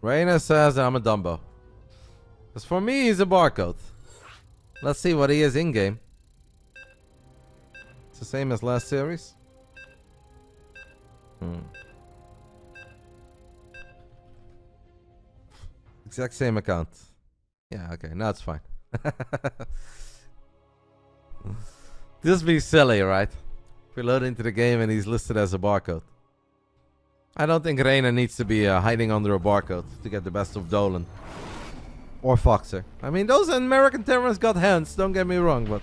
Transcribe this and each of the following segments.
Reynor says I'm a Dumbo. Because for me, he's a barcode. Let's see what he is in-game. It's the same as last series. Exact same account. Yeah, okay, now it's fine. Just be silly, right? We load into the game and he's listed as a barcode. I don't think Reynor needs to be hiding under a barcode to get the best of Dolan. Or Foxer. I mean, those American Terrans got hands, don't get me wrong, but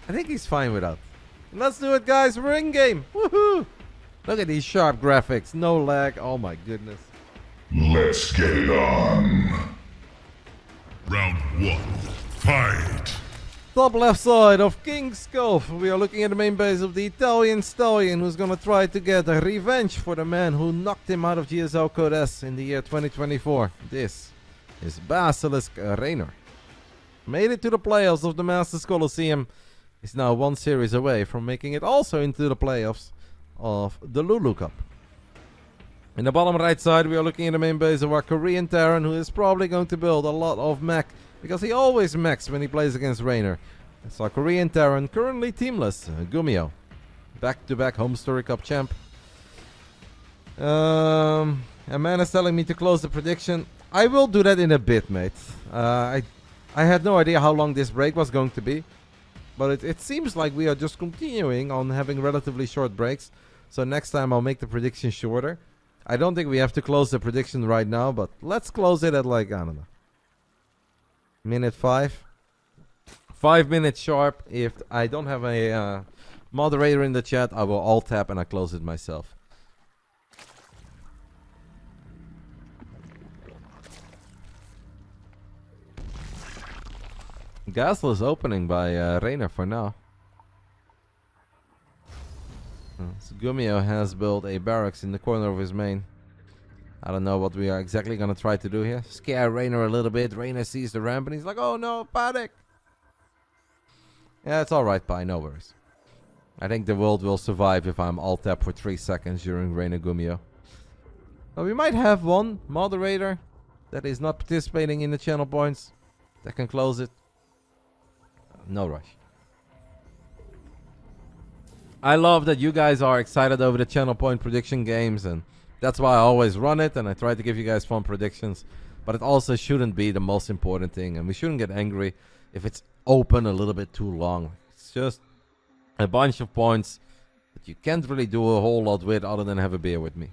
I think he's fine with that. Let's do it, guys. We're in game. Woohoo! Look at these sharp graphics. No lag. Oh my goodness. Let's get it on. Round 1. Fight! Top left side of King's Cove. We are looking at the main base of the Italian Stallion, who's gonna try to get a revenge for the man who knocked him out of GSL Code S in the year 2024. This is Basilisk Reynor. Made it to the playoffs of the Masters Coliseum. Is now one series away from making it also into the playoffs of the LiuLi Cup. In the bottom right side, we are looking at the main base of our Korean Terran, who is probably going to build a lot of mech, because he always mechs when he plays against Reynor. It's our Korean Terran, currently teamless, GuMiho. Back-to-back Home Story Cup champ. A man is telling me to close the prediction. I will do that in a bit, mate. I had no idea how long this break was going to be. But it seems like we are just continuing on having relatively short breaks. So next time I'll make the prediction shorter. I don't think we have to close the prediction right now, but let's close it at like, I don't know, minute 5. 5 minutes sharp. If I don't have a moderator in the chat, I will alt tab and I close it myself. Gasless opening by Reynor for now. So GuMiho has built a barracks in the corner of his main. I don't know what we are exactly going to try to do here. Scare Reynor a little bit. Reynor sees the ramp and he's like, oh no, panic. Yeah, it's alright, Pi, no worries. I think the world will survive if I'm alt tab for 3 seconds during Reynor GuMiho. Well, we might have one moderator that is not participating in the channel points that can close it. No rush. I love that you guys are excited over the channel point prediction games, and that's why I always run it, and I try to give you guys fun predictions. But it also shouldn't be the most important thing, and we shouldn't get angry if it's open a little bit too long. It's just a bunch of points that you can't really do a whole lot with other than have a beer with me.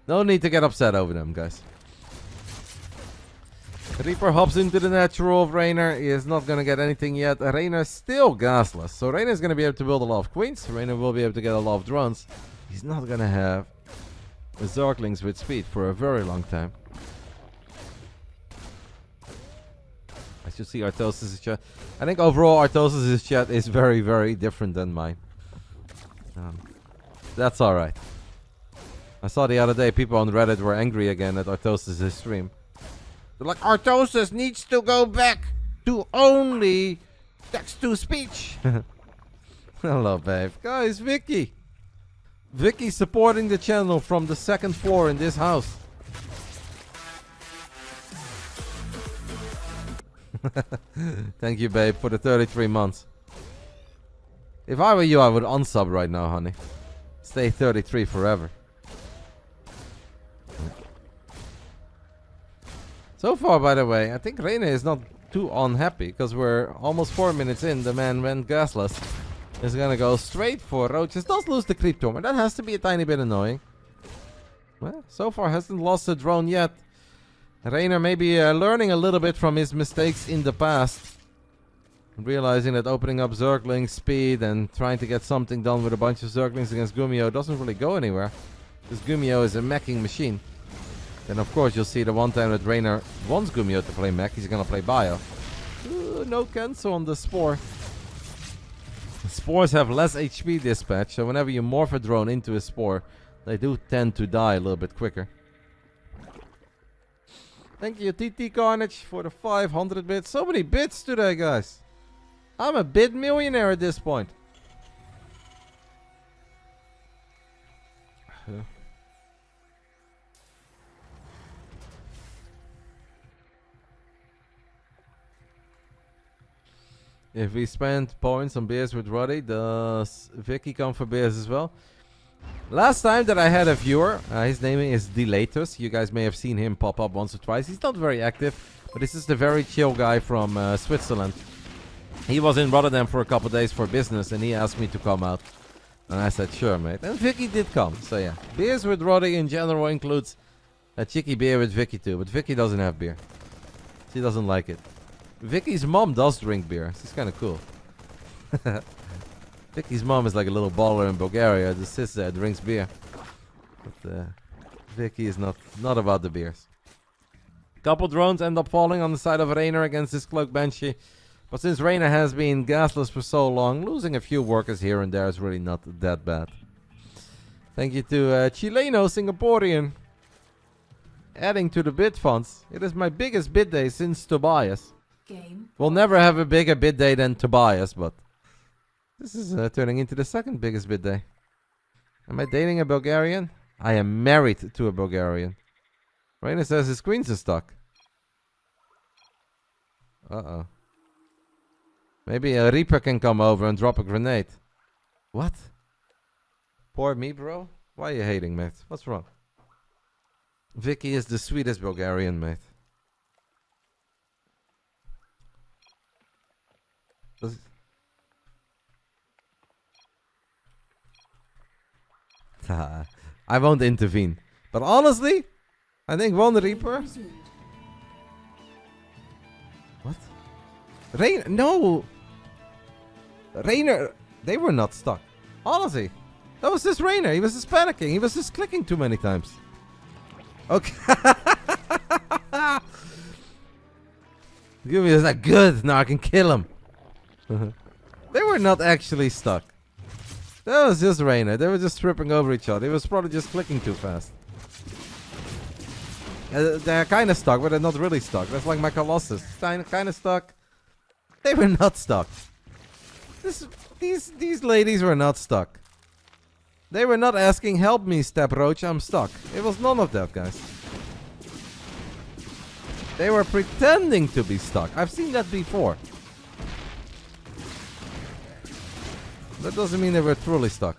No need to get upset over them, guys. Reaper hops into the natural of Reynor. He is not going to get anything yet. Reynor still gasless. So Reynor is going to be able to build a lot of queens. Reynor will be able to get a lot of drones. He's not going to have Zerglings with speed for a very long time. I should see Artosis' chat. I think overall Artosis' chat is very, very different than mine. That's alright. I saw the other day people on Reddit were angry again at Artosis' stream. They're like, Artosis needs to go back to only text-to-speech. Hello, babe. Guys, Vicky. Vicky supporting the channel from the 2nd floor in this house. Thank you, babe, for the 33 months. If I were you, I would unsub right now, honey. Stay 33 forever. So far, by the way, I think Reynor is not too unhappy, because we're almost 4 minutes in. The man went gasless. Is gonna go straight for roaches. Does lose the creep torment. That has to be a tiny bit annoying. Well, so far hasn't lost a drone yet. Reynor may be learning a little bit from his mistakes in the past. Realizing that opening up Zergling speed and trying to get something done with a bunch of Zerglings against GuMiho doesn't really go anywhere. Because GuMiho is a meching machine. Then of course you'll see the one time that Reynor wants GuMiho to play mech, he's gonna play bio. Ooh, no cancel on the Spore. The Spores have less HP dispatch, so whenever you morph a drone into a Spore, they do tend to die a little bit quicker. Thank you TT Carnage for the 500 bits. So many bits today, guys. I'm a bit millionaire at this point. If we spend points on beers with Roddy, does Vicky come for beers as well? Last time that I had a viewer, his name is Delatus. You guys may have seen him pop up once or twice. He's not very active, but this is the very chill guy from Switzerland. He was in RotterdaM for a couple days for business, and he asked me to come out. And I said, sure, mate. And Vicky did come. So yeah, beers with Roddy in general includes a cheeky beer with Vicky too. But Vicky doesn't have beer. She doesn't like it. Vicky's mom does drink beer. She's kind of cool. Vicky's mom is like a little baller in Bulgaria. Just sits there, drinks beer. But Vicky is not about the beers. Couple drones end up falling on the side of Reynor against this cloak Banshee. But since Reynor has been gasless for so long, losing a few workers here and there is really not that bad. Thank you to Chileno Singaporean. Adding to the bid funds. It is my biggest bid day since Tobias. We'll never have a bigger bid day than Tobias, but this is turning into the second biggest bid day. Am I dating a Bulgarian? I am married to a Bulgarian. Reynor says his queens are stuck. Uh-oh. Maybe a Reaper can come over and drop a grenade. What? Poor me, bro? Why are you hating, mate? What's wrong? Vicky is the sweetest Bulgarian, mate. I won't intervene. But honestly, I think one Reaper... What? Reynor... No! Reynor... They were not stuck. Honestly. That was just Reynor. He was just panicking. He was just clicking too many times. Okay. GuMiho is like, good. Now I can kill him. They were not actually stuck. That was just Reynor. They were just tripping over each other. He was probably just clicking too fast. They're kind of stuck, but they're not really stuck. That's like my Colossus. Kind of stuck. They were not stuck. These ladies were not stuck. They were not asking, help me, Step Roach, I'm stuck. It was none of that, guys. They were pretending to be stuck. I've seen that before. That doesn't mean they were truly stuck.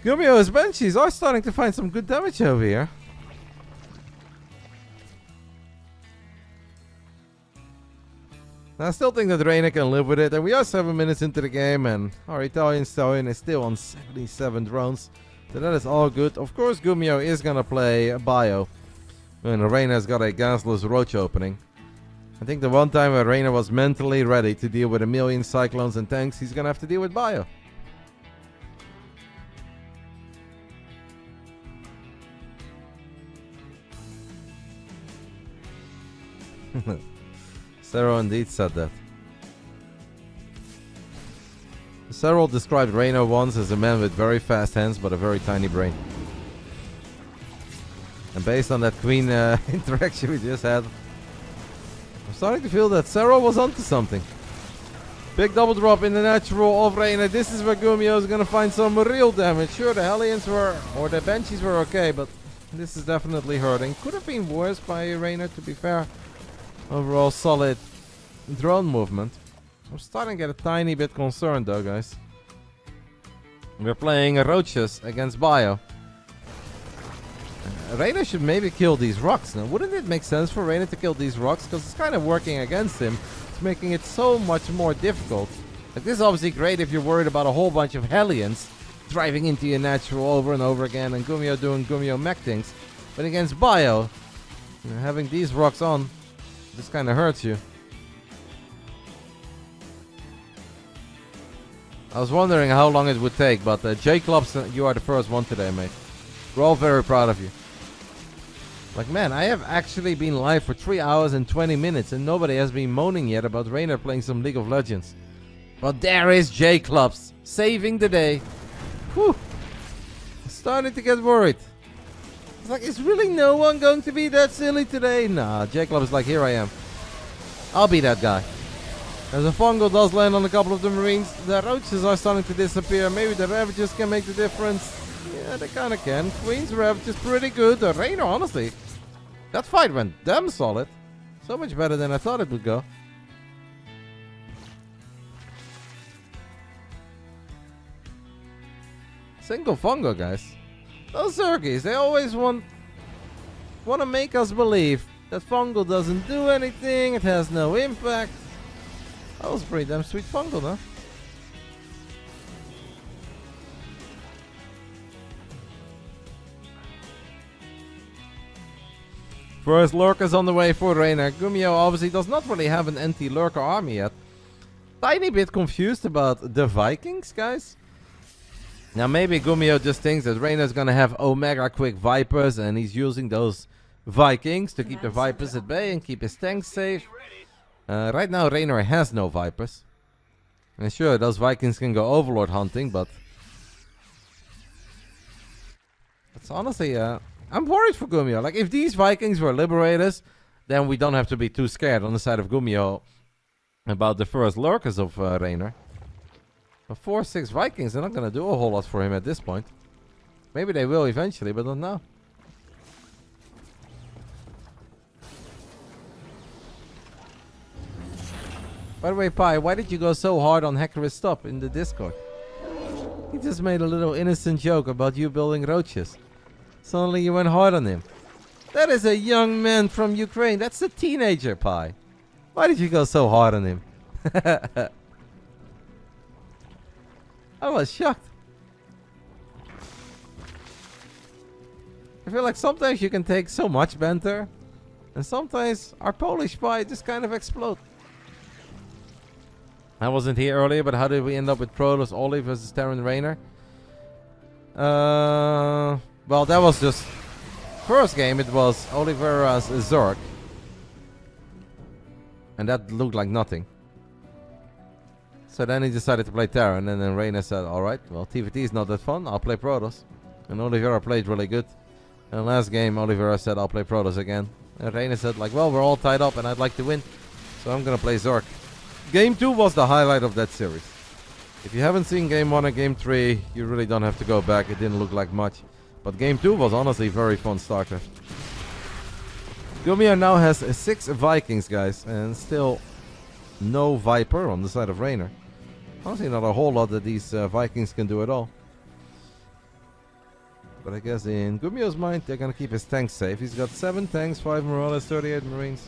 GuMiho's Banshees are starting to find some good damage over here. I still think that Reynor can live with it, and we are 7 minutes into the game, and our Italian stallion is still on 77 drones, so that is all good. Of course, GuMiho is gonna play Bio, and Reynor's got a gasless roach opening. I think the one time where Reynor was mentally ready to deal with a million cyclones and tanks, he's gonna have to deal with Bio. Serral indeed said that. Serral described Reynor once as a man with very fast hands but a very tiny brain. And based on that queen interaction we just had, I'm starting to feel that Serral was onto something. Big double drop in the natural of Reynor. This is where GuMiho is going to find some real damage. Sure, the Hellions were, or the Banshees were okay, but this is definitely hurting. Could have been worse by Reynor, to be fair. Overall solid drone movement. I'm starting to get a tiny bit concerned though, guys. We're playing Roaches against Bio. Reynor should maybe kill these rocks. Now, wouldn't it make sense for Reynor to kill these rocks? Because it's kind of working against him. It's making it so much more difficult. Like, this is obviously great if you're worried about a whole bunch of Hellions driving into your natural over and over again and GuMiho doing GuMiho mech things. But against Bio, having these rocks on, this kind of hurts you. I was wondering how long it would take, but J-Clubs, you are the first one today, mate. We're all very proud of you. Like, man, I have actually been live for 3 hours and 20 minutes and nobody has been moaning yet about Reynor playing some League of Legends. But there is J-Clubs, saving the day. Whew. I'm starting to get worried. It's like, is really no one going to be that silly today? Nah, J-Club is like, here I am. I'll be that guy. As a fungal does land on a couple of the Marines, the Roaches are starting to disappear. Maybe the Ravages can make the difference. Yeah, they kind of can. Queen's Ravage is pretty good. Reynor, honestly, that fight went damn solid. So much better than I thought it would go. Single fungo, guys. Those Zergies, they always want to make us believe that fungal doesn't do anything, it has no impact. That was pretty damn sweet fungal, huh? First lurkers on the way for Reynor. GuMiho obviously does not really have an anti-lurker army yet. Tiny bit confused about the Vikings, guys. Now maybe GuMiho just thinks that Reynor's gonna have Omega quick Vipers and he's using those Vikings to keep the Vipers at bay and keep his tanks safe. Right now Reynor has no Vipers. And sure, those Vikings can go Overlord hunting, but... It's honestly, I'm worried for GuMiho. Like, if these Vikings were Liberators, then we don't have to be too scared on the side of GuMiho about the first lurkers of Reynor. But 4-6 Vikings, they're not going to do a whole lot for him at this point. Maybe they will eventually, but not now. By the way, Pi, why did you go so hard on Hackerist Stop in the Discord? He just made a little innocent joke about you building roaches. Suddenly you went hard on him. That is a young man from Ukraine. That's a teenager, Pi. Why did you go so hard on him? I was shocked. I feel like sometimes you can take so much banter, and sometimes our Polish Pi just kind of explode. I wasn't here earlier, but how did we end up with Protoss, Oli versus Terran Reynor? Well, that was just... First game, it was Oliveira's Zerg. And that looked like nothing. So then he decided to play Terran, and then Reynor said, alright, well, TVT is not that fun, I'll play Protoss. And Oliveira played really good. And last game, Oliveira said, I'll play Protoss again. And Reynor said, like, well, we're all tied up, and I'd like to win. So I'm gonna play Zerg. Game 2 was the highlight of that series. If you haven't seen Game 1 and Game 3, you really don't have to go back. It didn't look like much. But Game 2 was honestly very fun StarCraft. GuMiho now has 6 Vikings, guys. And still no Viper on the side of Reynor. Honestly, not a whole lot that these Vikings can do at all. But I guess in GuMiho's mind, they're going to keep his tanks safe. He's got 7 tanks, 5 Marauders, 38 Marines.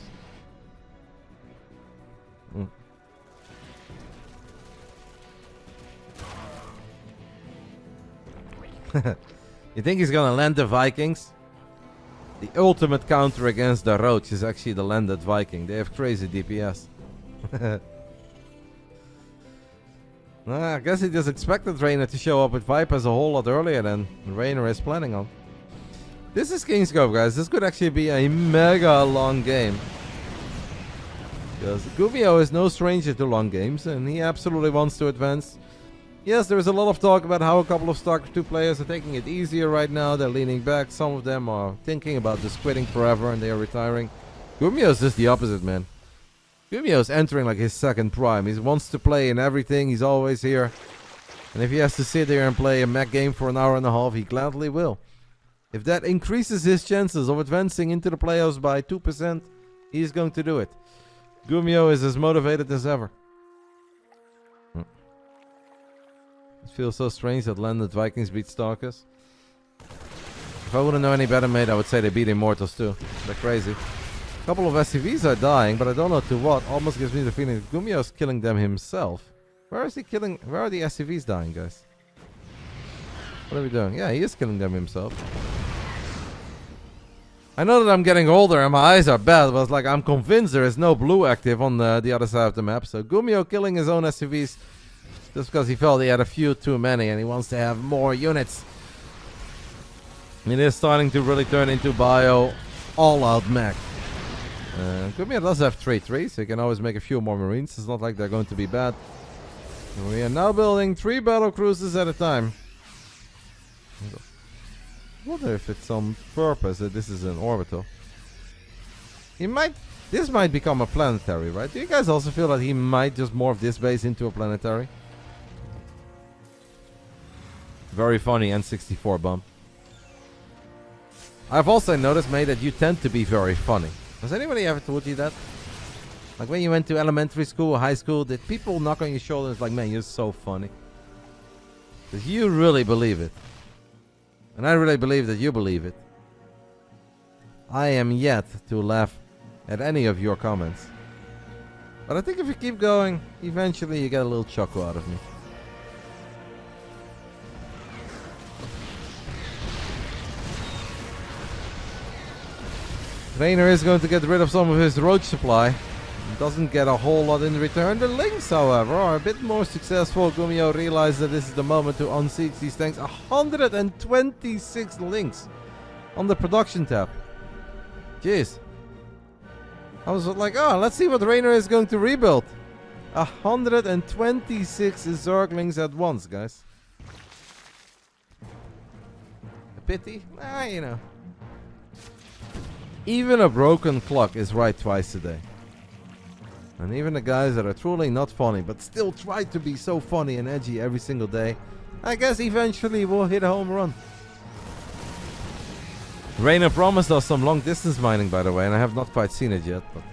You think he's gonna land the Vikings? The ultimate counter against the Roach is actually the landed Viking. They have crazy DPS. I guess he just expected Reynor to show up with Vipers a whole lot earlier than Reynor is planning on. This is Kingsgrove, guys. This could actually be a mega long game. Because GuMiho is no stranger to long games, and he absolutely wants to advance. Yes, there is a lot of talk about how a couple of StarCraft 2 players are taking it easier right now. They're leaning back. Some of them are thinking about just quitting forever and they are retiring. GuMiho is just the opposite, man. GuMiho is entering like his second prime. He wants to play in everything. He's always here. And if he has to sit there and play a mech game for an hour and a half, he gladly will. If that increases his chances of advancing into the playoffs by 2%, he's going to do it. GuMiho is as motivated as ever. It feels so strange that landed Vikings beat Stalkers. If I wouldn't know any better, mate, I would say they beat Immortals too. They're crazy. A couple of SCVs are dying, but I don't know to what. Almost gives me the feeling that GuMiho is killing them himself. Where is he killing? Where are the SCVs dying, guys? What are we doing? Yeah, he is killing them himself. I know that I'm getting older and my eyes are bad, but it's like I'm convinced there is no blue active on the other side of the map. So GuMiho killing his own SCVs just because he felt he had a few too many and he wants to have more units. It is starting to really turn into bio all-out mech. GuMiho does have 3-3, so you can always make a few more Marines. It's not like they're going to be bad. We are now building 3 battle cruisers at a time. I wonder if it's on purpose that this is an orbital. This might become a planetary, right? Do you guys also feel that he might just morph this base into a planetary? Very funny N64 bump. I've also noticed, mate, that you tend to be very funny. Has anybody ever told you that? Like when you went to elementary school or high school, did people knock on your shoulders like, man, you're so funny? Because you really believe it. And I really believe that you believe it. I am yet to laugh at any of your comments. But I think if you keep going, eventually you get a little chuckle out of me. Reynor is going to get rid of some of his roach supply. Doesn't get a whole lot in return. The links, however, are a bit more successful. GuMiho realized that this is the moment to unseat these tanks. 126 links on the production tab. Jeez. I was like, oh, let's see what Reynor is going to rebuild. 126 Zerglings at once, guys. A pity? You know. Even a broken clock is right twice a day. And even the guys that are truly not funny, but still try to be so funny and edgy every single day, I guess eventually will hit a home run. Reynor promised us some long distance mining, by the way, and I have not quite seen it yet. But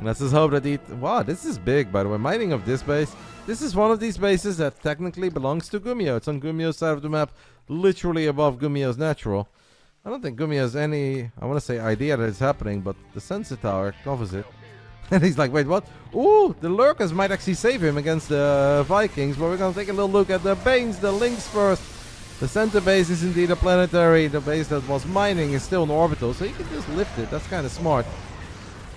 let's just hope that wow, this is big, by the way. Mining of this base. This is one of these bases that technically belongs to GuMiho. It's on GuMiho's side of the map, literally above GuMiho's natural. I don't think GuMiho has any, I want to say, idea that it's happening, but the sensor tower covers it. And he's like, wait, what? Ooh, the lurkers might actually save him against the Vikings, but we're going to take a little look at the Banes, the links first. The center base is indeed a planetary. The base that was mining is still an orbital, so you can just lift it. That's kind of smart.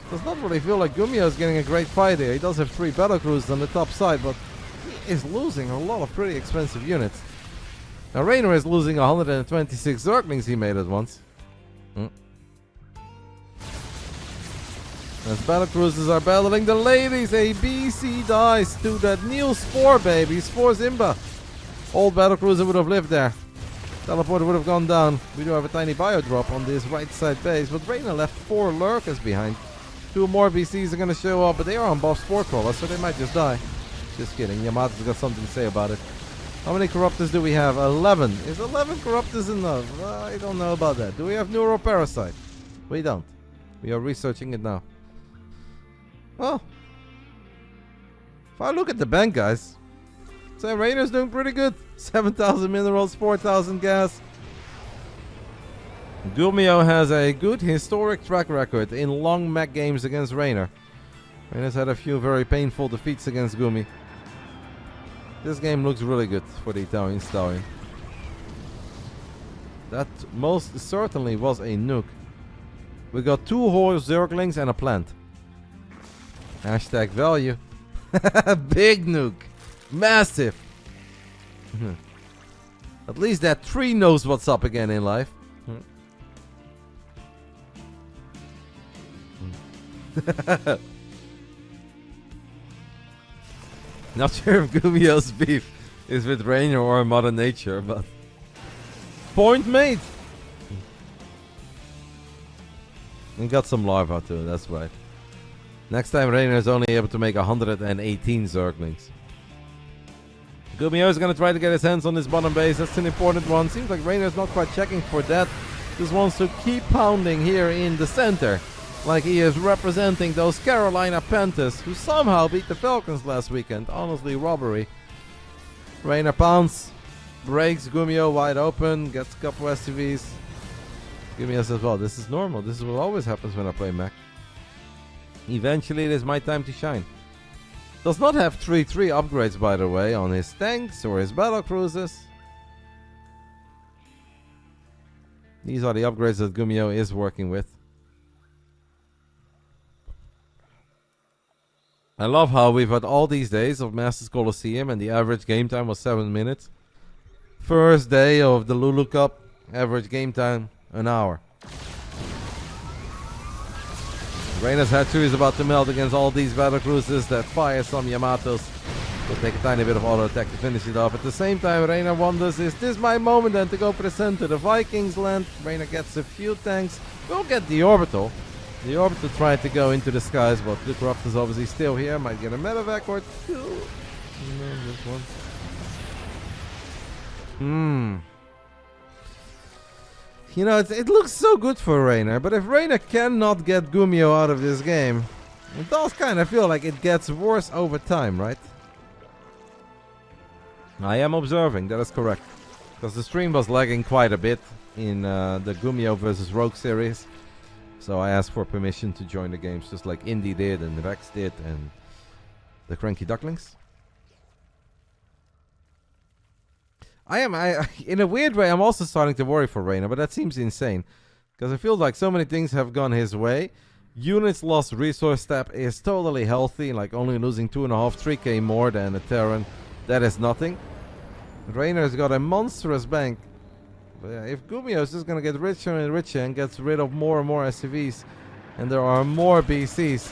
Does not really feel like GuMiho is getting a great fight here. He does have 3 battlecruisers on the top side, but he is losing a lot of pretty expensive units. Now Reynor is losing 126 Zerglings he made at once. As battlecruisers are battling the ladies, a BC dies to that new Spore, baby. Spore Zimba. Old battlecruiser would have lived there. Teleporter would have gone down. We do have a tiny bio drop on this right side base, but Reynor left 4 lurkers behind. 2 more BCs are going to show up, but they are on buff Spore crawlers, so they might just die. Just kidding. Yamato's got something to say about it. How many corruptors do we have? 11. Is 11 corruptors enough? I don't know about that. Do we have neuroparasite? We don't. We are researching it now. Well, if I look at the bank, guys, so Reynor's doing pretty good. 7,000 minerals, 4,000 gas. GuMiho has a good historic track record in long mech games against Reynor. Reynor's had a few very painful defeats against Gumi. This game looks really good for the Italian stallion. That most certainly was a nuke. We got 2 horse Zerglings and a plant. Hashtag value. Big nuke. Massive. At least that tree knows what's up again in life. Not sure if GuMiho's beef is with Reynor or Mother Nature, but point made. And got some larva too, that's right. Next time Reynor is only able to make 118 Zerglings. GuMiho is going to try to get his hands on this bottom base. That's an important one. Seems like Reynor is not quite checking for that. Just wants to keep pounding here in the center. Like he is representing those Carolina Panthers who somehow beat the Falcons last weekend. Honestly, robbery. Reynor pounds. Breaks GuMiho wide open. Gets a couple SCVs. GuMiho says, well, this is normal. This is what always happens when I play mech. Eventually, it is my time to shine. Does not have 3-3 upgrades, by the way, on his tanks or his battlecruisers. These are the upgrades that GuMiho is working with. I love how we've had all these days of Masters Coliseum and the average game time was 7 minutes. First day of the LiuLi Cup, average game time, an hour. Reynor's hatchery is about to melt against all these battlecruisers that fire some Yamatos. We'll take a tiny bit of auto attack to finish it off. At the same time, Reynor wonders, is this my moment then to go for the center? The Vikings land. Reynor gets a few tanks. We'll get the orbital. The orbital tried to go into the skies, but the corrupt is obviously still here. Might get a medevac or 2. No, just 1. You know, it looks so good for Reynor, but if Reynor cannot get GuMiho out of this game, it does kind of feel like it gets worse over time, right? I am observing, that is correct. Because the stream was lagging quite a bit in the GuMiho versus Rogue series. So I asked for permission to join the games, just like Indy did, and Rex did, and the Cranky Ducklings. In a weird way, I'm also starting to worry for Reynor, but that seems insane. Because I feel like so many things have gone his way. Units lost resource step is totally healthy, like only losing 2.5, 3k more than a Terran. That is nothing. Reynor's got a monstrous bank. But yeah, if GuMiho is just gonna get richer and richer and gets rid of more and more SCVs, and there are more BCs,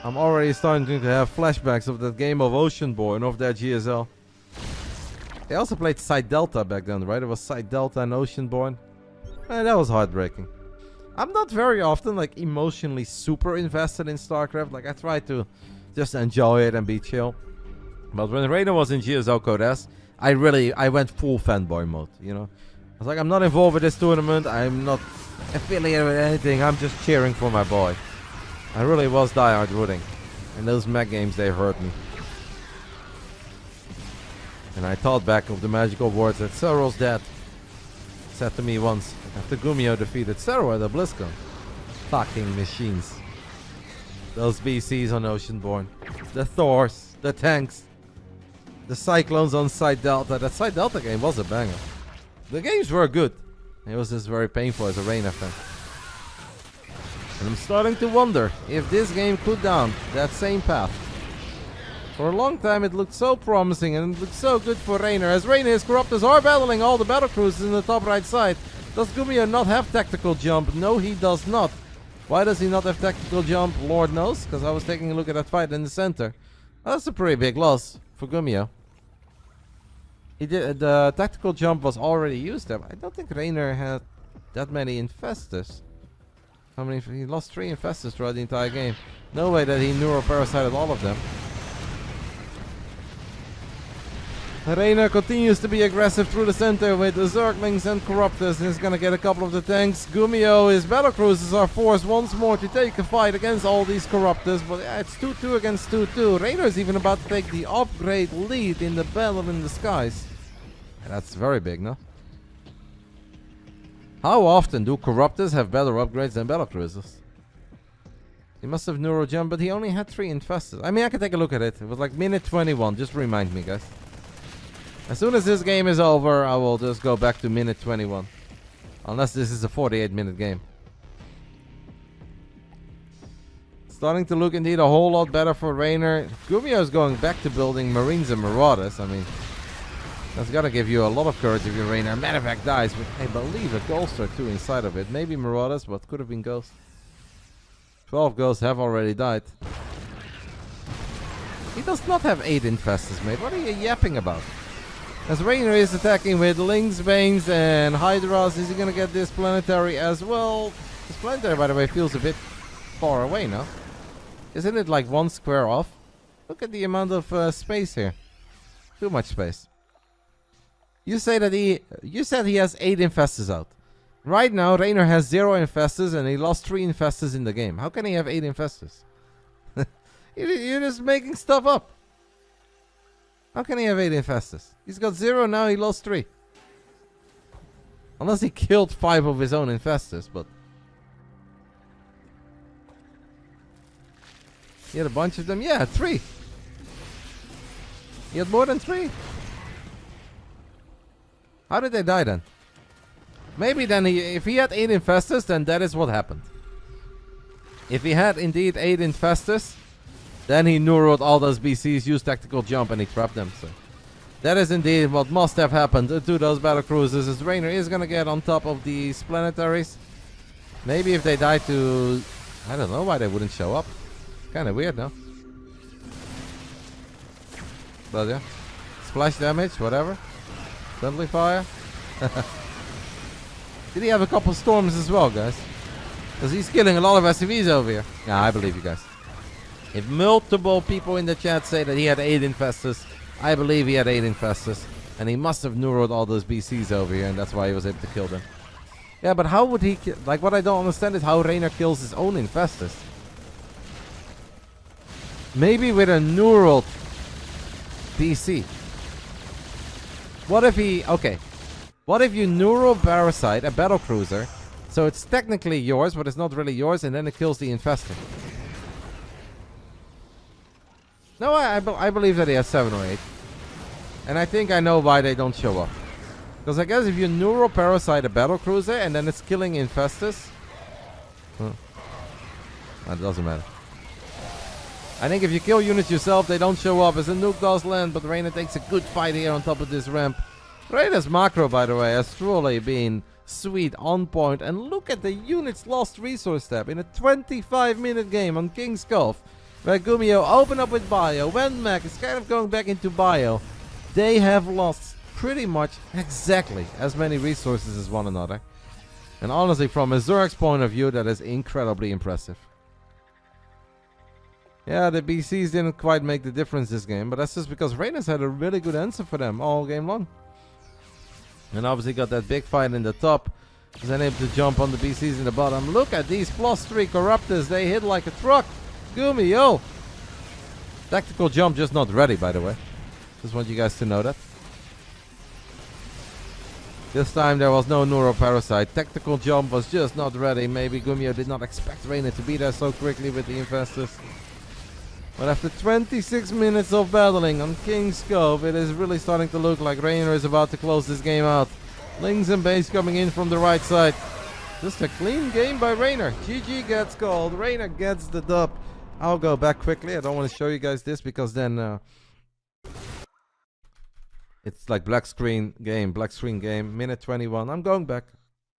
I'm already starting to have flashbacks of that game of Oceanborn, of that GSL. They also played Side Delta back then, right? It was Side Delta and Oceanborn. That was heartbreaking. I'm not very often like emotionally super invested in StarCraft. Like I try to just enjoy it and be chill. But when Reynor was in GSL Code S, I went full fanboy mode, you know. I was like, I'm not involved with this tournament. I'm not affiliated with anything. I'm just cheering for my boy. I really was diehard rooting. And those mech games, they hurt me. And I thought back of the magical words that Serral's dad said to me once after GuMiho defeated Serral at the BASILISK. Fucking machines. Those BCs on Oceanborn. The Thors. The tanks. The Cyclones on Side Delta. That Side Delta game was a banger. The games were good. It was just very painful as a Reynor fan. And I'm starting to wonder if this game could down that same path. For a long time it looked so promising and it looked so good for Reynor. As Reynor and his Corruptors are battling all the battlecruisers in the top right side. Does GuMiho not have tactical jump? No, he does not. Why does he not have tactical jump? Lord knows. Because I was taking a look at that fight in the center. Well, that's a pretty big loss for GuMiho. The tactical jump was already used there. I don't think Reynor had that many infestors. How many? He lost 3 infestors throughout the entire game. No way that he neuroparasited all of them. Reynor continues to be aggressive through the center with the Zerglings and Corruptors, and is gonna get a couple of the tanks. GuMiho, his battlecruisers are forced once more to take a fight against all these Corruptors, but yeah, it's 2-2 against 2-2. Reynor is even about to take the upgrade lead in the battle in the skies. And that's very big, no? How often do Corruptors have better upgrades than battlecruisers? He must have neuro jump, but he only had 3 infestors. I mean, I can take a look at it. It was like minute 21. Just remind me, guys. As soon as this game is over, I will just go back to minute 21. Unless this is a 48-minute game. Starting to look indeed a whole lot better for Reynor. GuMiho is going back to building Marines and Marauders. I mean, that's gotta give you a lot of courage if you're Reynor. Matter of fact, dies with, I believe, a Ghost or 2 inside of it. Maybe Marauders, but could have been Ghosts. 12 Ghosts have already died. He does not have 8 infestors, mate. What are you yapping about? As Reynor is attacking with Lynx, Banes, and Hydras, is he gonna get this planetary as well? This planetary, by the way, feels a bit far away now. Isn't it like 1 square off? Look at the amount of space here. Too much space. You say that you said he has 8 infestors out. Right now, Reynor has 0 infestors, and he lost 3 infestors in the game. How can he have 8 infestors? You're just making stuff up. How can he have 8 infestors? He's got 0 now, he lost 3. Unless he killed 5 of his own infestors, but... He had a bunch of them? Yeah, 3. He had more than 3. How did they die then? Maybe then if he had 8 infestors, then that is what happened. If he had indeed 8 infestors... Then he neuroed all those BCs, used tactical jump, and he trapped them. So that is indeed what must have happened to those battlecruisers. As Reynor is gonna get on top of these planetaries. Maybe if they die to... I don't know why they wouldn't show up. Kinda weird, no? But yeah. Splash damage, whatever. Friendly fire. Did he have a couple storms as well, guys? Because he's killing a lot of SCVs over here. Yeah, I believe you guys. If multiple people in the chat say that he had 8 infestors, I believe he had 8 infestors. And he must have neuroed all those BCs over here, and that's why he was able to kill them. Yeah, but how would he kill... Like, what I don't understand is how Reynor kills his own infestors. Maybe with a neural BC. What if he... Okay. What if you Neuroparasite a battle cruiser, so it's technically yours, but it's not really yours, and then it kills the infestor? No, I believe that he has 7 or 8. And I think I know why they don't show up. Because I guess if you Neuroparasite a battle cruiser, and then it's killing infestors... That doesn't matter. I think if you kill units yourself, they don't show up as a nuke does land, but Reynor takes a good fight here on top of this ramp. Reynor's macro, by the way, has truly been sweet, on point, and look at the units lost resource tab in a 25-minute game on King's Cove, where GuMiho open up with bio, when Mac is kind of going back into bio. They have lost pretty much exactly as many resources as one another. And honestly, from a Zerg's point of view, that is incredibly impressive. Yeah, the BCs didn't quite make the difference this game, but that's just because Reynor's had a really good answer for them all game long. And obviously got that big fight in the top. Was then able to jump on the BCs in the bottom. Look at these +3 Corruptors. They hit like a truck. GuMiho. Tactical jump just not ready, by the way. Just want you guys to know that. This time there was no Neuroparasite. Tactical jump was just not ready. Maybe GuMiho did not expect Reynor to be there so quickly with the infestors. But after 26 minutes of battling on King's Cove, it is really starting to look like Reynor is about to close this game out. Lings and base coming in from the right side. Just a clean game by Reynor. GG gets called. Reynor gets the dub. I'll go back quickly. I don't want to show you guys this because then it's like black screen game, minute 21. I'm going back.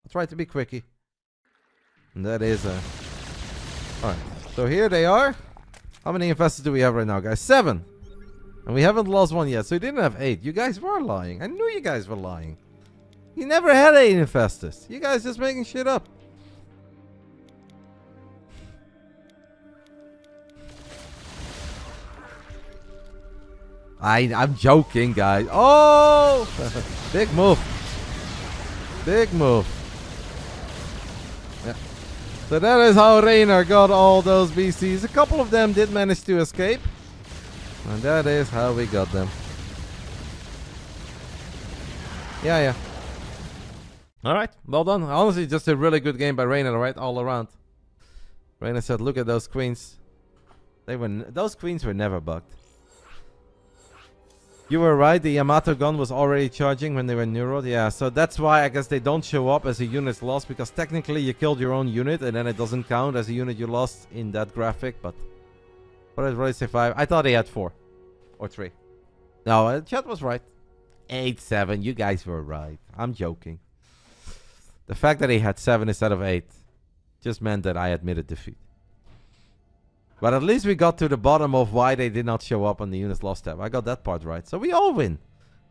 I'll try to be quickie. And that is alright. So here they are. How many infestors do we have right now, guys? 7. And we haven't lost one yet, so we didn't have 8. You guys were lying. I knew you guys were lying. You never had 8 infestors. You guys just making shit up. I'm joking, guys. Oh! Big move. Big move. Yeah. So that is how Reynor got all those BCs. A couple of them did manage to escape. And that is how we got them. Yeah. Alright, well done. Honestly, just a really good game by Reynor, right? All around. Reynor said, look at those queens. Those queens were never bugged. You were right, the Yamato gun was already charging when they were neuroed. Yeah, so that's why I guess they don't show up as a unit lost, because technically you killed your own unit and then it doesn't count as a unit you lost in that graphic. But what did Roy say? 5? I thought he had 4 or 3. No, chat was right. 8, 7. You guys were right. I'm joking. The fact that he had 7 instead of 8 just meant that I admitted defeat. But at least we got to the bottom of why they did not show up on the units lost tab. I got that part right. So we all win.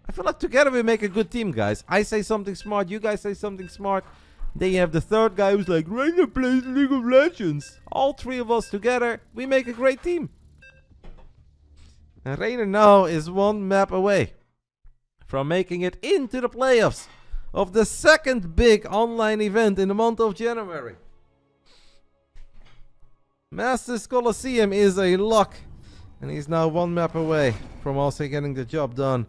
I feel like together we make a good team, guys. I say something smart. You guys say something smart. Then you have the third guy who's like, Reynor plays League of Legends. All 3 of us together, we make a great team. And Reynor now is 1 map away from making it into the playoffs of the second big online event in the month of January. Masters Colosseum is a lock, and he's now 1 map away from also getting the job done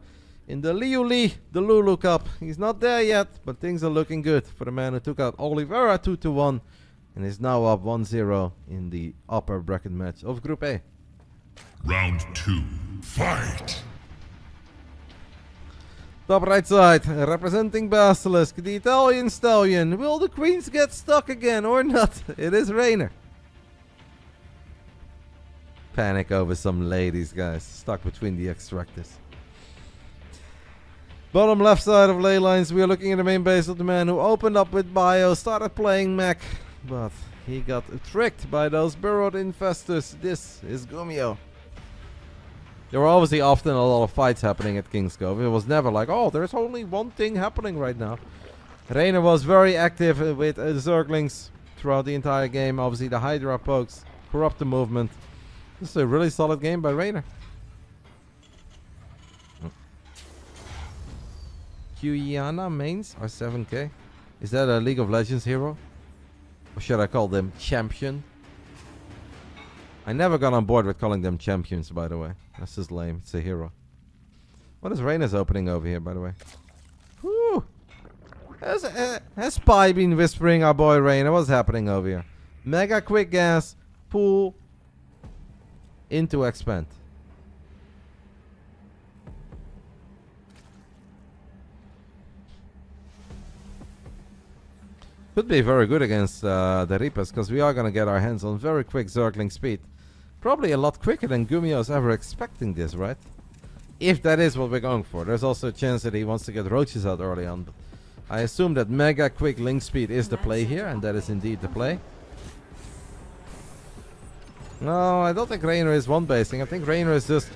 in the LiuLi Cup. He's not there yet, but things are looking good for the man who took out Oliveira 2-1 and is now up 1-0 in the upper bracket match of Group A. Round 2, fight! Top right side, representing Basilisk, the Italian stallion. Will the queens get stuck again or not? It is Reynor. Panic over some ladies, guys. Stuck between the extractors. Bottom left side of ley lines, we are looking at the main base of the man who opened up with bio, started playing mech, but he got tricked by those burrowed infestors. This is GuMiho. There were obviously often a lot of fights happening at King's Cove. It was never like, oh, there's only one thing happening right now. Reynor was very active with Zerglings throughout the entire game. Obviously the Hydra pokes, corrupt the movement. This is a really solid game by Reynor. Qiyana mains are 7k. Is that a League of Legends hero? Or should I call them champion? I never got on board with calling them champions, by the way. That's just lame. It's a hero. What is Reynor's opening over here, by the way? Has Spy been whispering our boy Reynor? What's happening over here? Mega quick gas, pull into expand. Could be very good against the Reapers, because we are going to get our hands on very quick circling speed. Probably a lot quicker than GuMiho is ever expecting this, right? If that is what we're going for. There's also a chance that he wants to get roaches out early on. But I assume that mega quick link speed is the play here, and that is indeed the play. No, I don't think Reynor is one basing. I think Reynor is just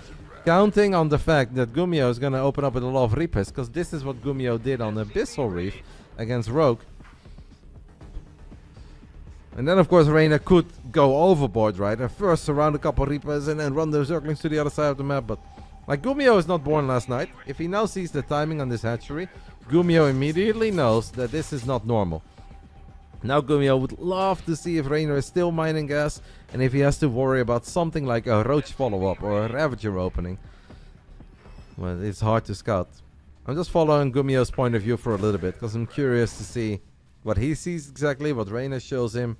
counting on the fact that GuMiho is going to open up with a lot of Reapers, because this is what GuMiho did on Abyssal Reef against Rogue. And then, of course, Reynor could go overboard, right? And first surround a couple Reapers and then run the circlings to the other side of the map. But, like, GuMiho is not born last night. If he now sees the timing on this hatchery, GuMiho immediately knows that this is not normal. Now GuMiho would love to see if Reynor is still mining gas, and if he has to worry about something like a roach follow-up or a Ravager opening. Well, it's hard to scout. I'm just following GuMiho's point of view for a little bit, because I'm curious to see what he sees exactly, what Reynor shows him,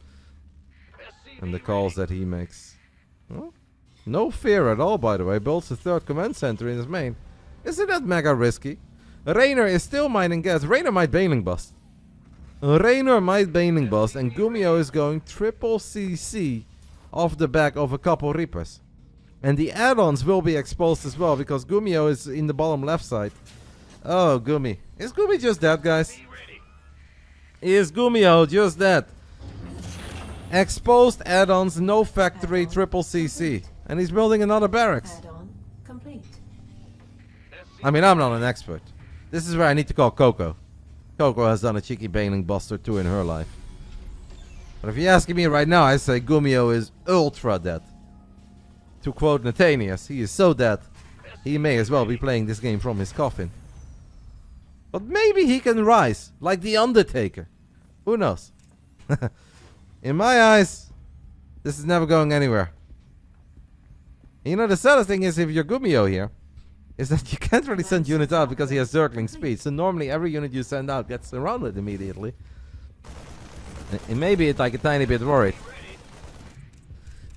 and the calls that he makes. Well, no fear at all, by the way. Builds a third command center in his main. Isn't that mega risky? Reynor is still mining gas. Reynor might Baneling bust. Reynor might Baneling bust, and GuMiho is going triple CC off the back of a couple Reapers. And the add-ons will be exposed as well, because GuMiho is in the bottom left side. Oh, Gumi. Is Gumi just that, guys? Is GuMiho just that? Exposed add-ons, no factory, triple CC. And he's building another barracks. Add-on complete. I mean, I'm not an expert. This is where I need to call Coco. Coco has done a cheeky Baneling bust or two in her life. But if you're asking me right now, I say GuMiho is ultra dead. To quote Nathanius, he is so dead, he may as well be playing this game from his coffin. But maybe he can rise, like the Undertaker. Who knows? In my eyes, this is never going anywhere. You know, the saddest thing is, if you're GuMiho here, is that you can't really send units out because he has circling speed. So normally every unit you send out gets surrounded immediately. And maybe it's like a tiny bit worried.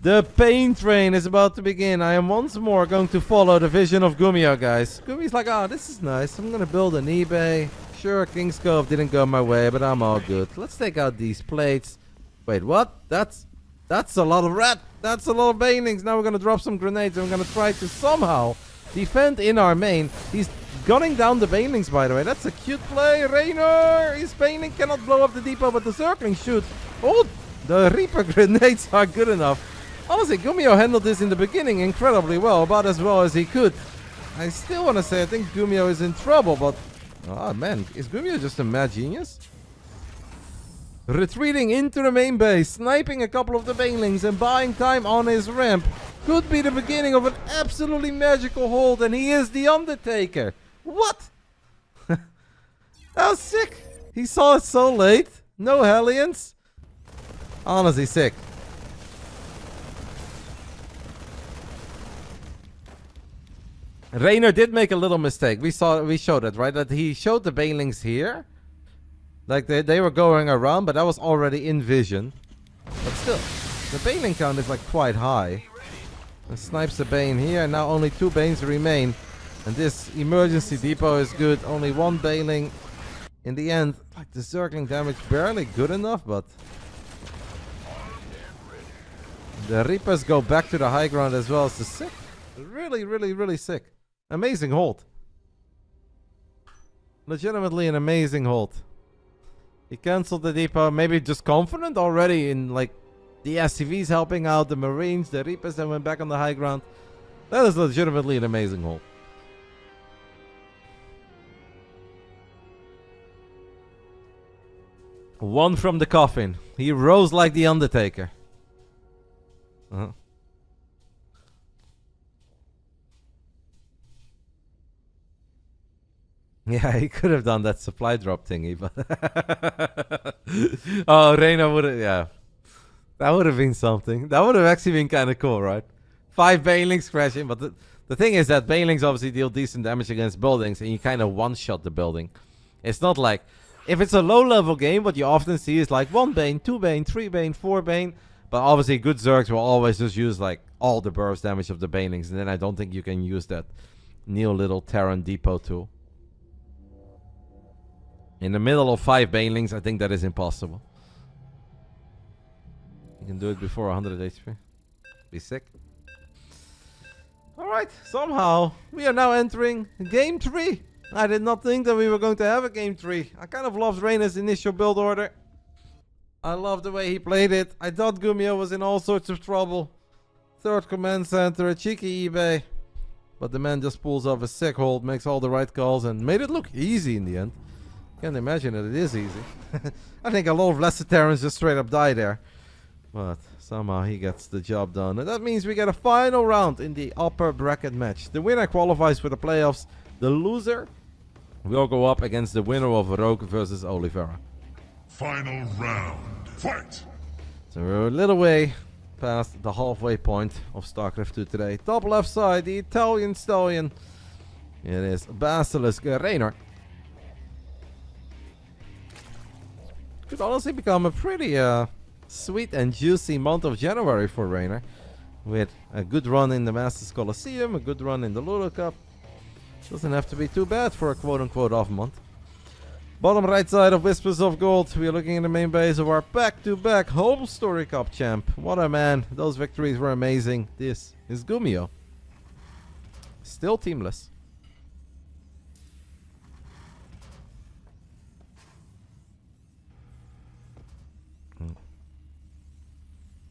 The pain train is about to begin. I am once more going to follow the vision of GuMiho, guys. GuMiho's like, oh, this is nice. I'm going to build an eBay. Sure, King's Cove didn't go my way, but I'm all good. Let's take out these plates. Wait, what? That's a lot of rat. That's a lot of banelings. Now we're going to drop some grenades and we're going to try to somehow defend in our main. He's gunning down the banelings, by the way. That's a cute play. Reynor! His baneling cannot blow up the depot, but the circling shoot. Oh, the Reaper grenades are good enough. Honestly, GuMiho handled this in the beginning incredibly well, about as well as he could. I still want to say I think GuMiho is in trouble, but... oh man, is GuMiho just a mad genius? Retreating into the main base, sniping a couple of the banelings and buying time on his ramp could be the beginning of an absolutely magical hold, and he is the Undertaker. What? That was sick. He saw it so late. No Hellions. Honestly sick. Reynor did make a little mistake. We showed it, right? That he showed the banelings here. Like they were going around, but that was already in vision. But still, the baneling count is like quite high. And snipes the bane here, and now only 2 banes remain. And this emergency depot is good. Only 1 baneling. In the end, like the circling damage barely good enough, but the Reapers go back to the high ground as well as the sick. Really, really, really sick. Amazing hold. Legitimately an amazing hold. He cancelled the depot, maybe just confident already in like the SCVs helping out, the Marines, the Reapers that went back on the high ground. That is legitimately an amazing hold. One from the coffin. He rose like the Undertaker. Yeah, he could have done that supply drop thingy, but... oh, Reynor would have... yeah. That would have been something. That would have actually been kind of cool, right? 5 banelings crashing, but the thing is that banelings obviously deal decent damage against buildings, and you kind of one-shot the building. It's not like... If it's a low-level game, what you often see is like 1 Bane, 2 Bane, 3 Bane, 4 Bane. But obviously, good Zergs will always just use like all the burst damage of the Banelings. And then I don't think you can use that new little Terran Depot tool. In the middle of 5 Banelings, I think that is impossible. You can do it before 100 HP. Be sick. Alright, somehow we are now entering Game 3. I did not think that we were going to have a Game 3. I kind of loved Reynor's initial build order. I love the way he played it. I thought GuMiho was in all sorts of trouble. Third command center, a cheeky eBay. But the man just pulls off a sick hold, makes all the right calls, and made it look easy in the end. Can't imagine that it is easy. I think a lot of lesser Terrans just straight up die there. But somehow he gets the job done. And that means we get a final round in the upper bracket match. The winner qualifies for the playoffs. The loser will go up against the winner of Rogue versus Oliveira. Final round. Fight! So we're a little way past the halfway point of StarCraft 2 today. Top left side, the Italian stallion. It is Basilisk Reynor. Could honestly become a pretty sweet and juicy month of January for Reynor. With a good run in the Masters Coliseum, a good run in the LiuLi Cup. Doesn't have to be too bad for a quote-unquote off month. Bottom right side of Whispers of Gold, we are looking in the main base of our back-to-back home Story Cup champ. What a man, those victories were amazing. This is GuMiho. Still teamless.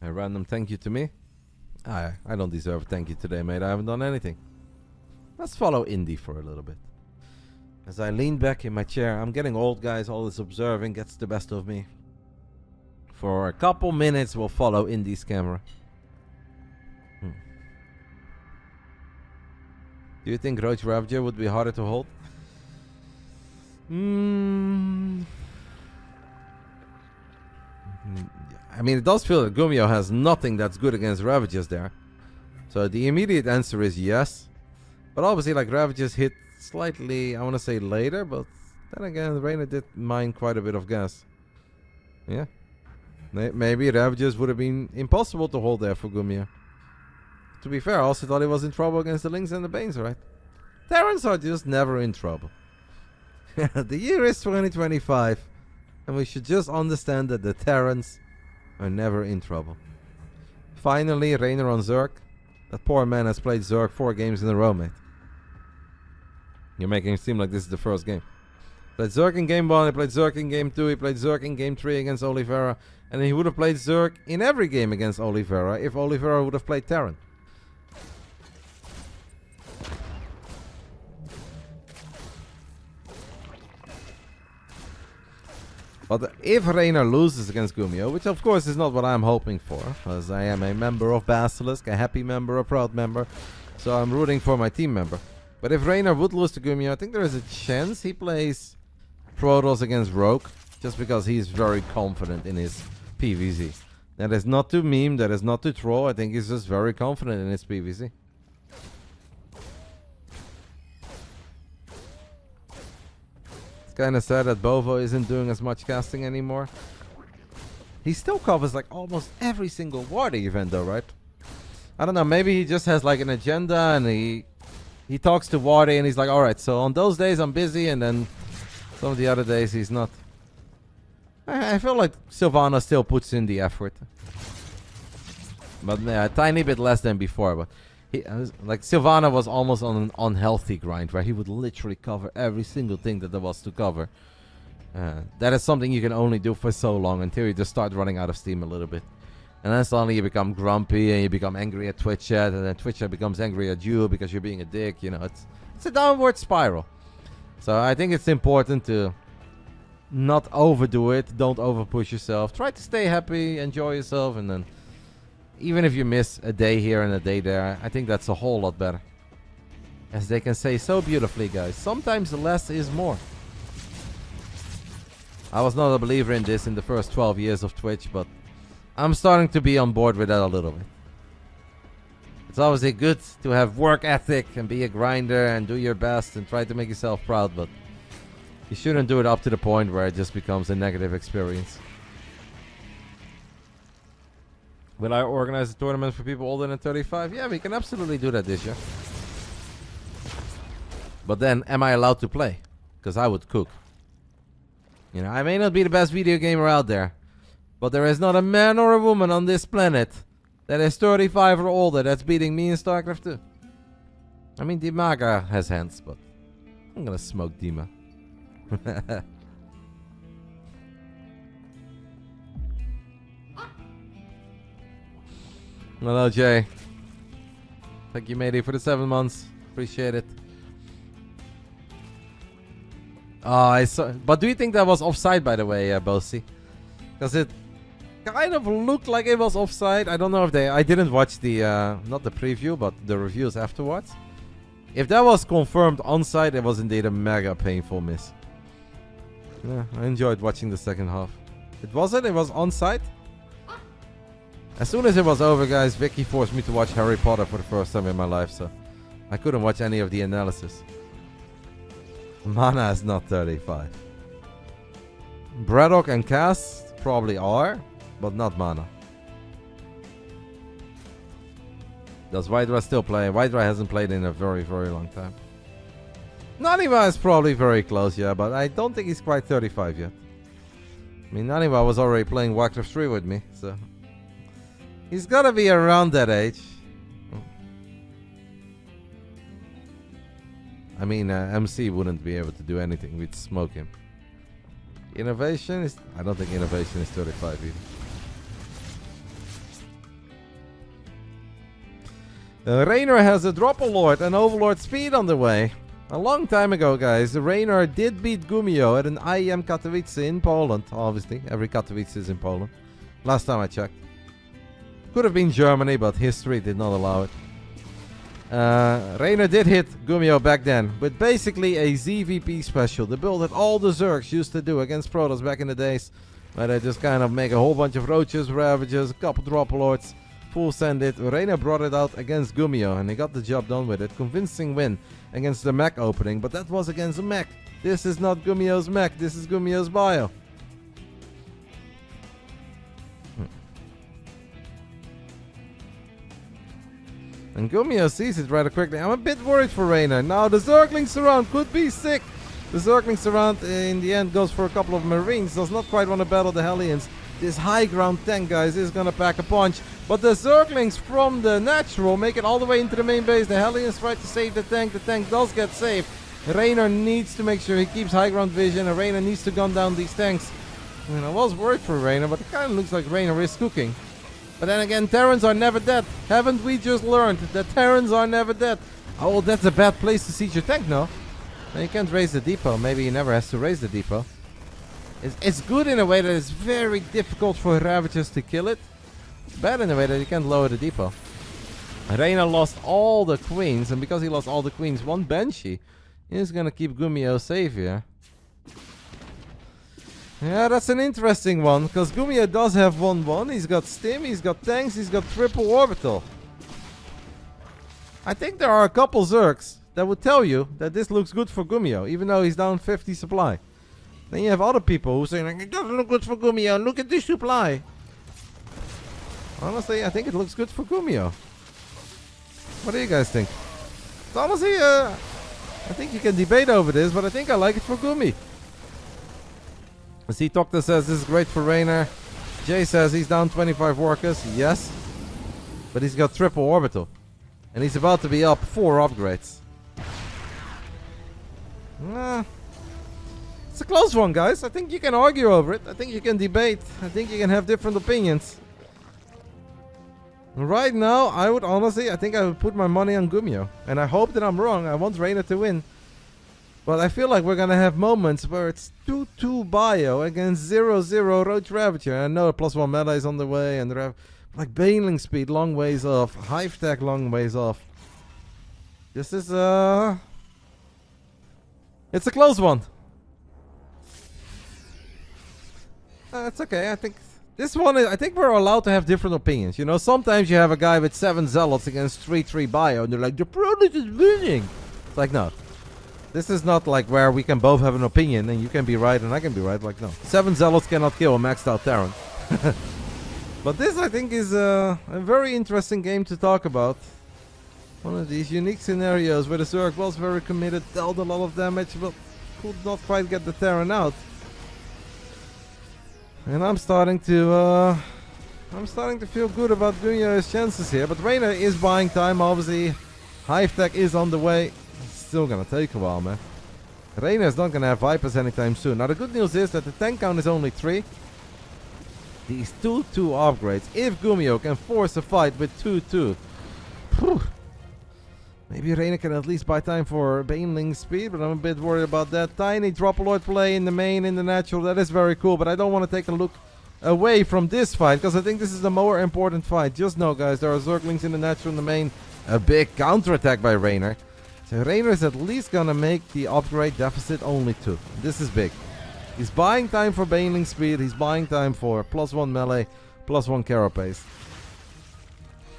A random thank you to me. I don't deserve a thank you today, mate. I haven't done anything. Let's follow Indy for a little bit. As I lean back in my chair, I'm getting old, guys. All this observing gets the best of me. For a couple minutes, we'll follow Indy's camera. Do you think Roach Ravager would be harder to hold? I mean, it does feel that GuMiho has nothing that's good against Ravagers there. So the immediate answer is yes. But obviously, like, Ravagers hit slightly, I want to say later, but then again, Reynor did mine quite a bit of gas. Yeah. Maybe Ravagers would have been impossible to hold there for GuMiho. To be fair, I also thought he was in trouble against the Lings and the Banes, right? Terrans are just never in trouble. The year is 2025, and we should just understand that the Terrans are never in trouble. Finally, Reynor on Zerg. That poor man has played Zerg 4 games in a row, mate. You're making it seem like this is the first game. Played Zerg in game 1, he played Zerg in game 2, he played Zerg in game 3 against Oliveira, and he would have played Zerg in every game against Oliveira if Oliveira would have played Terran. But if Reynor loses against GuMiho, which of course is not what I'm hoping for, as I am a member of Basilisk, a happy member, a proud member, so I'm rooting for my team member. But if Reynor would lose to GuMiho, I think there is a chance he plays Protoss against Rogue, just because he's very confident in his PvZ. That is not to meme, that is not to troll, I think he's just very confident in his PvZ. It's kind of sad that Bovo isn't doing as much casting anymore. He still covers like almost every single Warder event though, right? I don't know, maybe he just has like an agenda and he talks to Warder and he's like, alright, so on those days I'm busy, and then some of the other days he's not. I feel like Sylvana still puts in the effort. But yeah, a tiny bit less than before, but like Sylvana was almost on an unhealthy grind where he would literally cover every single thing that there was to cover. That is something you can only do for so long until you just start running out of steam a little bit. And then suddenly you become grumpy and you become angry at Twitch chat, and then Twitch chat becomes angry at you because you're being a dick. You know, it's a downward spiral. So I think it's important to not overdo it. Don't overpush yourself. Try to stay happy, enjoy yourself, and then even if you miss a day here and a day there, I think that's a whole lot better. As they can say so beautifully, guys, sometimes less is more. I was not a believer in this in the first 12 years of Twitch, but I'm starting to be on board with that a little bit. It's obviously good to have work ethic and be a grinder and do your best and try to make yourself proud, but You shouldn't do it up to the point where it just becomes a negative experience. Will I organize a tournament for people older than 35? Yeah, we can absolutely do that this year. But then, am I allowed to play? Because I would cook. You know, I may not be the best video gamer out there, but there is not a man or a woman on this planet that is 35 or older that's beating me in StarCraft 2. I mean, Dimaga has hands, but I'm gonna smoke Dima. Hello, Jay. Thank you, matey, for the 7 months. Appreciate it. Oh, I saw. But do you think that was offside, by the way, Bosi? Because it kind of looked like it was offside. I don't know if they. I didn't watch the not the preview, but the reviews afterwards. If that was confirmed onside, it was indeed a mega painful miss. Yeah, I enjoyed watching the second half. It wasn't. It was onside. As soon as it was over, guys, Vicky forced me to watch Harry Potter for the first time in my life, so I couldn't watch any of the analysis. Mana is not 35. Braddock and Cass probably are, but not Mana. Does Wydra still play? Wydra hasn't played in a very, very long time. Naniwa is probably very close, yeah, but I don't think he's quite 35 yet. I mean, Naniwa was already playing Warcraft 3 with me, so he's gotta be around that age. I mean, MC wouldn't be able to do anything. We'd smoke him. Innovation is... I don't think innovation is 35 either. Reynor has a Dropper and Overlord speed on the way. A long time ago, guys, Reynor did beat GuMiho at an IEM Katowice in Poland. Obviously, every Katowice is in Poland. Last time I checked. Could have been Germany, but history did not allow it. Reynor did hit GuMiho back then with basically a ZVP special, the build that all the Zergs used to do against Protoss back in the days, where they just kind of make a whole bunch of Roaches, Ravages, a couple Dropper Lords, full send it. Reynor brought it out against GuMiho and he got the job done with it. Convincing win against the mech opening, but that was against a mech. This is not GuMiho's mech, this is GuMiho's bio. And GuMiho sees it rather quickly. I'm a bit worried for Reynor. Now the Zergling Surround could be sick. The Zergling Surround in the end goes for a couple of Marines. Does not quite want to battle the Hellions. This high ground tank, guys, is going to pack a punch. But the Zerglings from the natural make it all the way into the main base. The Hellions try to save the tank. The tank does get saved. Reynor needs to make sure he keeps high ground vision. And Reynor needs to gun down these tanks. I mean, I was worried for Reynor, but it kind of looks like Reynor is cooking. But then again, Terrans are never dead. Haven't we just learned that Terrans are never dead? Oh, well, that's a bad place to siege your tank, no? Now, you can't raise the depot. Maybe he never has to raise the depot. It's good in a way that it's very difficult for Ravagers to kill it. It's bad in a way that you can't lower the depot. Reynor lost all the queens, and because he lost all the queens, one Banshee is gonna keep GuMiho safe here. Yeah, that's an interesting one, because GuMiho does have 1-1. He's got Stim, he's got tanks, he's got triple orbital. I think there are a couple Zergs that would tell you that this looks good for GuMiho, even though he's down 50 supply. Then you have other people who say, like, it doesn't look good for GuMiho, look at this supply. Honestly, I think it looks good for GuMiho. What do you guys think? So honestly, I think you can debate over this, but I think I like it for Gumi. See, Doctor says this is great for Reynor. Jay says he's down 25 workers. Yes. But he's got triple orbital. And he's about to be up 4 upgrades. It's a close one, guys. I think you can argue over it. I think you can debate. I think you can have different opinions. Right now, I would honestly, I think I would put my money on GuMiho. And I hope that I'm wrong. I want Reynor to win. But I feel like we're going to have moments where it's 2-2 bio against 0-0 Roach Ravager. I know a +1 meta is on the way. And like Baneling speed, long ways off. Hive tech, long ways off. This is, it's a close one. It's okay. I think this one is, I think we're allowed to have different opinions. You know, sometimes you have a guy with 7 zealots against 3-3 bio. And they're like, the product is winning. It's like, no. This is not like where we can both have an opinion and you can be right and I can be right. Like, no. 7 Zealots cannot kill a maxed out Terran. But this, I think, is a very interesting game to talk about. One of these unique scenarios where the Zerg was very committed, dealt a lot of damage, but could not quite get the Terran out. And I'm starting to feel good about GuMiho's chances here. But Reynor is buying time, obviously. Hive Tech is on the way. It's still gonna take a while, man. Reynor is not gonna have Vipers anytime soon. Now the good news is that the tank count is only 3. These 2-2 upgrades. If GuMiho can force a fight with 2-2. Maybe Reynor can at least buy time for Baneling speed, but I'm a bit worried about that. Tiny Dropaloid play in the main, in the natural, that is very cool, but I don't want to take a look away from this fight, because I think this is the more important fight. Just know, guys, there are Zerglings in the natural in the main. A big counterattack by Reynor. So Reynor is at least going to make the upgrade deficit only 2. This is big. He's buying time for Baneling speed, he's buying time for +1 melee, +1 carapace.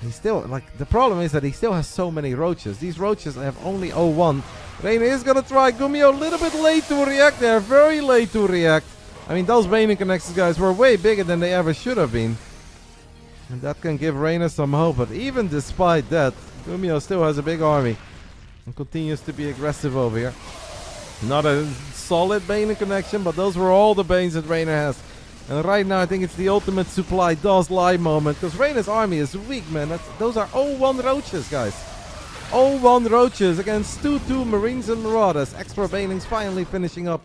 He's still, like, the problem is that he still has so many roaches. These roaches have only 0-1. Reynor is gonna try. GuMiho a little bit late to react there. Very late to react. I mean, those Baneling connections, guys, were way bigger than they ever should have been. And that can give Reynor some hope. But even despite that, GuMiho still has a big army. And continues to be aggressive over here. Not a solid Baneling connection, but those were all the Banes that Reynor has. And right now, I think it's the ultimate supply does lie moment. Because Reynor's army is weak, man. Those are 0-1 roaches, guys. 0-1 roaches against 2-2 Marines and Marauders. Extra Banelings finally finishing up.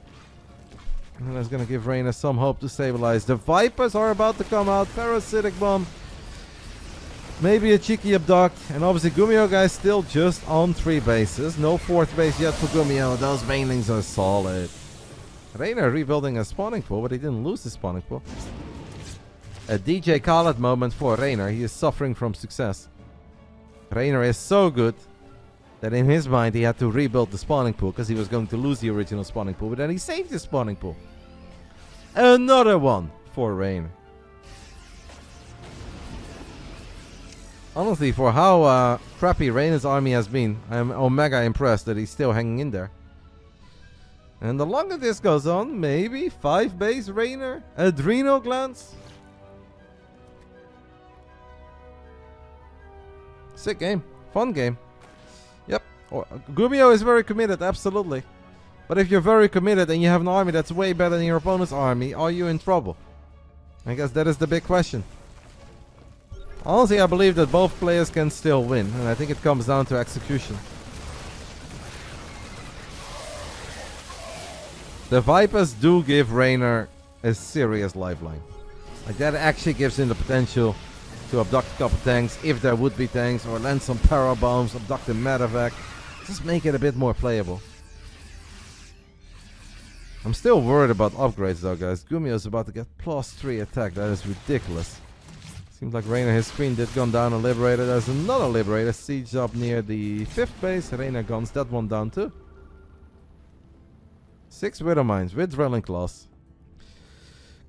And that's going to give Reynor some hope to stabilize. The Vipers are about to come out. Parasitic Bomb. Maybe a cheeky abduct. And obviously, GuMiho, guys, still just on 3 bases. No 4th base yet for GuMiho. Those Banelings are solid. Reynor rebuilding a spawning pool, but he didn't lose his spawning pool. A DJ Khaled moment for Reynor. He is suffering from success. Reynor is so good that in his mind he had to rebuild the spawning pool because he was going to lose the original spawning pool, but then he saved his spawning pool. Another one for Reynor. Honestly, for how crappy Reynor's army has been, I'm omega impressed that he's still hanging in there. And the longer this goes on, maybe 5 base Reynor, Adrenal Glands. Sick game, fun game. Yep, GuMiho is very committed, absolutely. But if you're very committed and you have an army that's way better than your opponent's army, are you in trouble? I guess that is the big question. Honestly, I believe that both players can still win, and I think it comes down to execution. The Vipers do give Reynor a serious lifeline. Like, that actually gives him the potential to abduct a couple tanks, if there would be tanks, or land some para bombs, abduct a medevac. Just make it a bit more playable. I'm still worried about upgrades though, guys. GuMiho is about to get +3 attack. That is ridiculous. Seems like Reynor, his screen did gone down a Liberator. There's another Liberator siege up near the 5th base. Reynor guns that one down too. 6 Widow Mines with Drilling Claws.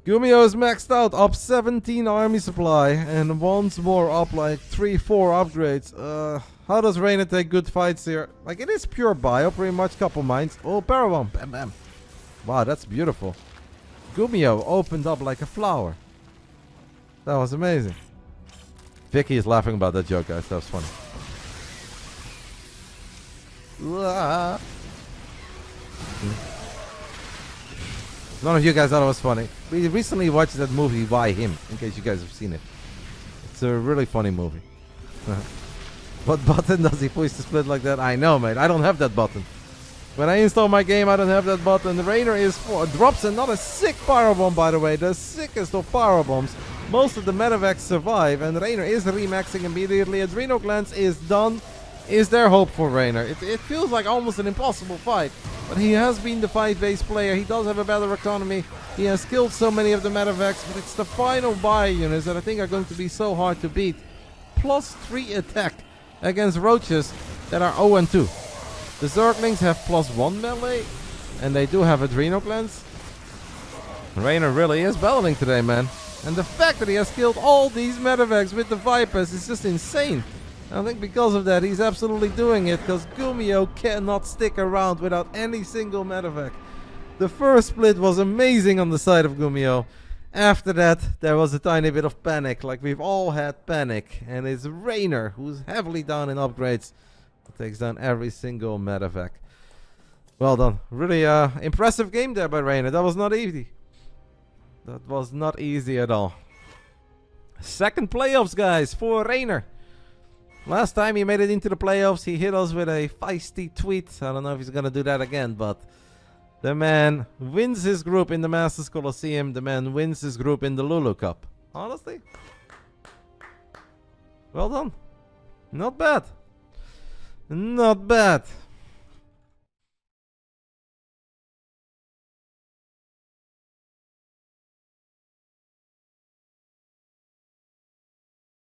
GuMiho is maxed out, up 17 army supply, and once more up like 3-4 upgrades. How does Reynor take good fights here? Like, it is pure bio, pretty much. Couple mines. Oh, Parabomb. Bam, bam. Wow, that's beautiful. GuMiho opened up like a flower. That was amazing. Vicky is laughing about that joke, guys. That was funny. None of you guys thought it was funny. We recently watched that movie by him, in case you guys have seen it. It's a really funny movie. What button does he push to split like that? I know, mate. I don't have that button. When I install my game, I don't have that button. The Reynor drops another sick power bomb, by the way. The sickest of power bombs. Most of the medevacs survive, and Reynor is remaxing immediately. Adrenal Glands is done. Is there hope for Reynor? It feels like almost an impossible fight. But he has been the 5-base player. He does have a better economy. He has killed so many of the medevacs. But it's the final buy units that I think are going to be so hard to beat. +3 attack against roaches that are 0-2. The Zerglings have +1 melee. And they do have Adrenal Glands. Reynor really is battling today, man. And the fact that he has killed all these medevacs with the Vipers is just insane. I think because of that, he's absolutely doing it, because GuMiho cannot stick around without any single medevac. The first split was amazing on the side of GuMiho. After that, there was a tiny bit of panic, like we've all had panic. And it's Reynor, who's heavily down in upgrades, who takes down every single medevac. Well done. Really impressive game there by Reynor. That was not easy. That was not easy at all. Second playoffs, guys, for Reynor. Last time he made it into the playoffs, he hit us with a feisty tweet. I don't know if he's gonna do that again, but the man wins his group in the Masters Coliseum. The man wins his group in the LiuLi Cup. Honestly, well done. Not bad. Not bad.